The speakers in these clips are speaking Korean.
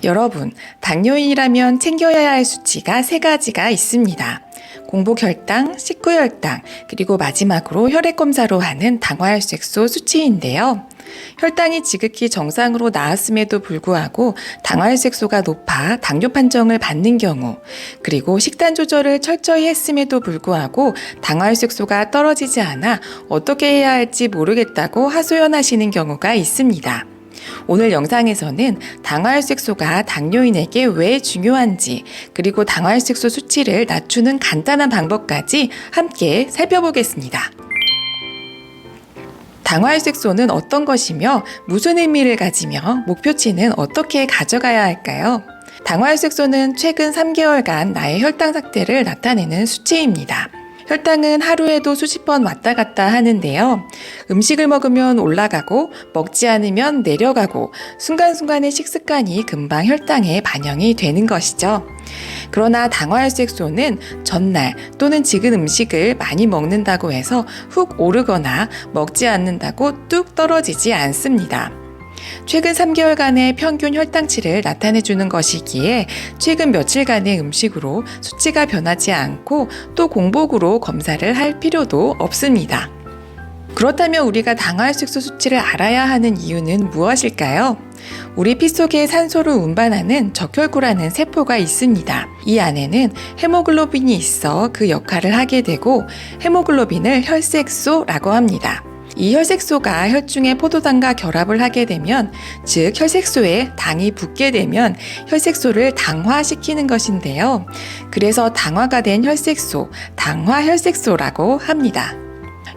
여러분, 당뇨인이라면 챙겨야 할 수치가 세 가지가 있습니다. 공복 혈당, 식후 혈당, 그리고 마지막으로 혈액 검사로 하는 당화혈색소 수치인데요. 혈당이 지극히 정상으로 나왔음에도 불구하고 당화혈색소가 높아 당뇨 판정을 받는 경우, 그리고 식단 조절을 철저히 했음에도 불구하고 당화혈색소가 떨어지지 않아 어떻게 해야 할지 모르겠다고 하소연하시는 경우가 있습니다. 오늘 영상에서는 당화혈색소가 당뇨인에게 왜 중요한지, 그리고 당화혈색소 수치를 낮추는 간단한 방법까지 함께 살펴보겠습니다. 당화혈색소는 어떤 것이며 무슨 의미를 가지며 목표치는 어떻게 가져가야 할까요? 당화혈색소는 최근 3개월간 나의 혈당 상태를 나타내는 수치입니다. 혈당은 하루에도 수십 번 왔다 갔다 하는데요. 음식을 먹으면 올라가고 먹지 않으면 내려가고 순간순간의 식습관이 금방 혈당에 반영이 되는 것이죠. 그러나 당화혈색소는 전날 또는 식은 음식을 많이 먹는다고 해서 훅 오르거나 먹지 않는다고 뚝 떨어지지 않습니다. 최근 3개월간의 평균 혈당치를 나타내주는 것이기에 최근 며칠간의 음식으로 수치가 변하지 않고 또 공복으로 검사를 할 필요도 없습니다. 그렇다면 우리가 당화혈색소 수치를 알아야 하는 이유는 무엇일까요? 우리 피 속에 산소를 운반하는 적혈구라는 세포가 있습니다. 이 안에는 헤모글로빈이 있어 그 역할을 하게 되고 헤모글로빈을 혈색소라고 합니다. 이 혈색소가 혈중의 포도당과 결합을 하게 되면, 즉 혈색소에 당이 붙게 되면 혈색소를 당화시키는 것인데요. 그래서 당화가 된 혈색소, 당화혈색소라고 합니다.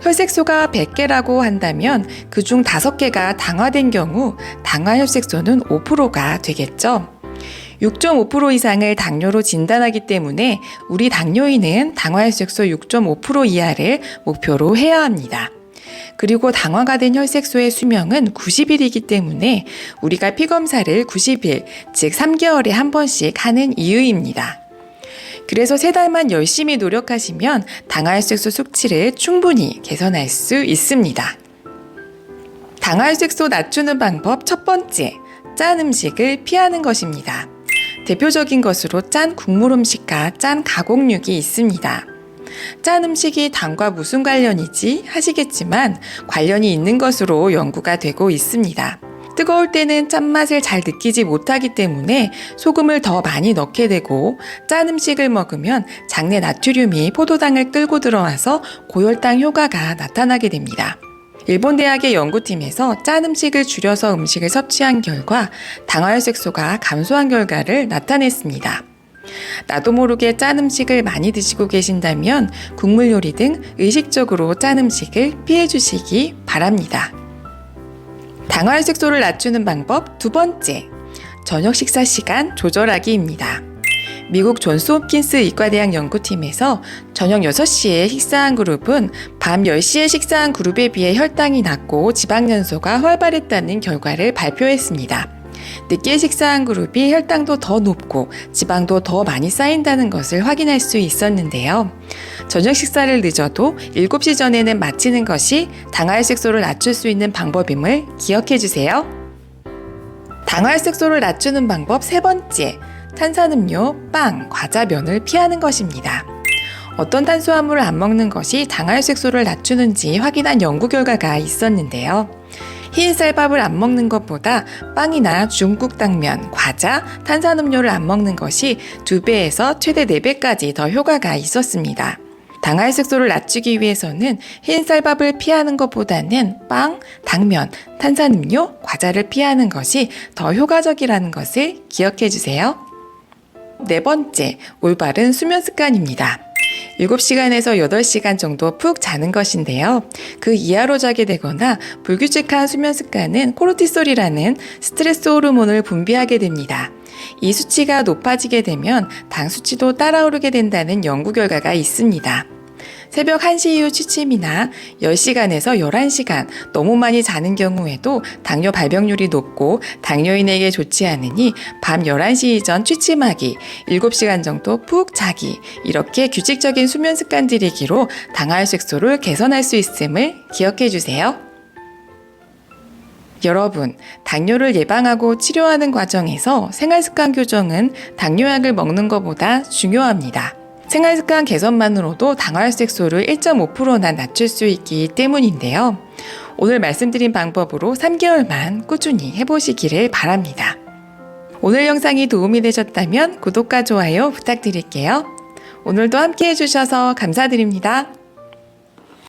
혈색소가 100개라고 한다면 그중 5개가 당화된 경우 당화혈색소는 5%가 되겠죠. 6.5% 이상을 당뇨로 진단하기 때문에 우리 당뇨인은 당화혈색소 6.5% 이하를 목표로 해야 합니다. 그리고 당화가 된 혈색소의 수명은 90일이기 때문에 우리가 피검사를 90일, 즉 3개월에 한 번씩 하는 이유입니다. 그래서 3달만 열심히 노력하시면 당화혈색소 수치를 충분히 개선할 수 있습니다. 당화혈색소 낮추는 방법 첫 번째, 짠 음식을 피하는 것입니다. 대표적인 것으로 짠 국물 음식과 짠 가공육이 있습니다. 짠 음식이 당과 무슨 관련이지 하시겠지만 관련이 있는 것으로 연구가 되고 있습니다. 뜨거울 때는 짠맛을 잘 느끼지 못하기 때문에 소금을 더 많이 넣게 되고, 짠 음식을 먹으면 장내 나트륨이 포도당을 끌고 들어와서 고혈당 효과가 나타나게 됩니다. 일본 대학의 연구팀에서 짠 음식을 줄여서 음식을 섭취한 결과 당화혈색소가 감소한 결과를 나타냈습니다. 나도 모르게 짠 음식을 많이 드시고 계신다면 국물 요리 등 의식적으로 짠 음식을 피해 주시기 바랍니다. 당화혈색소를 낮추는 방법 두 번째, 저녁 식사 시간 조절하기입니다. 미국 존스 홉킨스 의과대학 연구팀에서 저녁 6시에 식사한 그룹은 밤 10시에 식사한 그룹에 비해 혈당이 낮고 지방연소가 활발했다는 결과를 발표했습니다. 늦게 식사한 그룹이 혈당도 더 높고 지방도 더 많이 쌓인다는 것을 확인할 수 있었는데요. 저녁 식사를 늦어도 7시 전에는 마치는 것이 당화혈색소를 낮출 수 있는 방법임을 기억해 주세요. 당화혈색소를 낮추는 방법 세 번째, 탄산음료, 빵, 과자, 면을 피하는 것입니다. 어떤 탄수화물을 안 먹는 것이 당화혈색소를 낮추는지 확인한 연구 결과가 있었는데요. 흰 쌀밥을 안 먹는 것보다 빵이나 중국 당면, 과자, 탄산음료를 안 먹는 것이 2배에서 최대 4배까지 더 효과가 있었습니다. 당화혈색소를 낮추기 위해서는 흰 쌀밥을 피하는 것보다는 빵, 당면, 탄산음료, 과자를 피하는 것이 더 효과적이라는 것을 기억해 주세요. 네 번째, 올바른 수면 습관입니다. 7시간에서 8시간 정도 푹 자는 것인데요. 그 이하로 자게 되거나 불규칙한 수면 습관은 코르티솔이라는 스트레스 호르몬을 분비하게 됩니다. 이 수치가 높아지게 되면 당 수치도 따라오르게 된다는 연구 결과가 있습니다. 새벽 1시 이후 취침이나 10시간에서 11시간 너무 많이 자는 경우에도 당뇨 발병률이 높고 당뇨인에게 좋지 않으니 밤 11시 이전 취침하기, 7시간 정도 푹 자기, 이렇게 규칙적인 수면 습관 들이기로 당화혈색소를 개선할 수 있음을 기억해 주세요. 여러분, 당뇨를 예방하고 치료하는 과정에서 생활습관 교정은 당뇨약을 먹는 것보다 중요합니다. 생활습관 개선만으로도 당화혈색소를 1.5%나 낮출 수 있기 때문인데요. 오늘 말씀드린 방법으로 3개월만 꾸준히 해보시기를 바랍니다. 오늘 영상이 도움이 되셨다면 구독과 좋아요 부탁드릴게요. 오늘도 함께 해주셔서 감사드립니다.